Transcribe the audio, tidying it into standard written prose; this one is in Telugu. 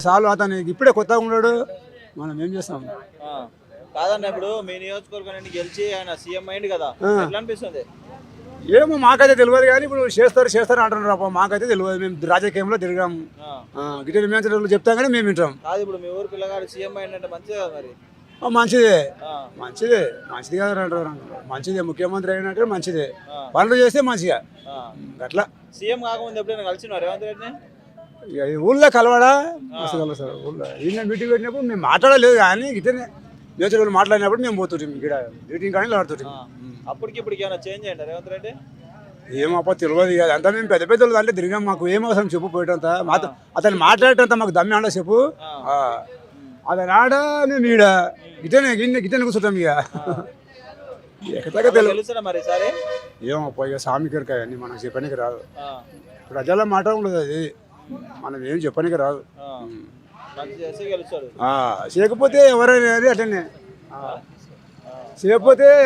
చాలు అతను ఇప్పుడే కొత్తగా ఉన్నాడు, మనం ఏం చేస్తాం. కాదన్న ఇప్పుడు మీ నియోజకవర్గం నుండి గెలిచి ఆయన సీఎం అయింది కదా, ఎట్లా అనిపిస్తుంది? ఏమో మాకైతే తెలియదు కానీ ఇప్పుడు చేస్తారు అంటున్నారు అప్ప, మాకైతే తెలియదు. మేము రాజకీయంలో తిరిగాం, గిట్ట విమర్శలు చెప్తాం కానీ మేము వింటాం. కాదు ఇప్పుడు మీ ఊరు పిల్లగాడు సీఎం అయిందంటే మంచిదే కదా మరి. మంచిదే మంచిది కదా అంటారు, మంచిదే. ముఖ్యమంత్రి అయినట్టు మంచిదే, పనులు చేస్తే మంచిగా అట్లా. సీఎం కాకముందు ఎప్పుడైనా కలిసిన రేవంత్ రెడ్డిని? ఇక ఊళ్ళో కలవాడా మస్తు కలుస్తారు. ఊళ్ళో ఈయన మీటింగ్ పెట్టినప్పుడు మేము మాట్లాడలేదు, కానీ గిట్టనే నేచర్ మాట్లాడినప్పుడు మేము పోతుంటాం ఇక్కడ మీటింగ్ కానీ ఆడుతుంటాం. అప్పటికి ఇప్పటికి ఏమైనా చేంజ్ అయ్యండి రేవంత్ రెడ్డి? ఏమప్ప తెలియదు కదా, అంతా మేము పెద్ద పెద్దలు అంటే తిరిగాం, మాకు ఏం అవసరం చెప్పు పోయేటంత. అతను మాట్లాడేటంత మాకు దమ్మి ఆడ చెప్పు, అతను ఆడ మేము ఈడ గిట్టనే కూర్చుంటాం. ఇక ఎక్కడికి తెలుస్తారా మరి సరే? ఏమప్ప ఇక సామికరికాయ అన్ని మనం చెప్పడానికి రాదు, ప్రజల మాట ఉండదు, అది మనం ఏం చెప్పడానికి రాదు. గెలుస్తాడు చేయకపోతే ఎవరైనా అట్లనే చేయకపోతే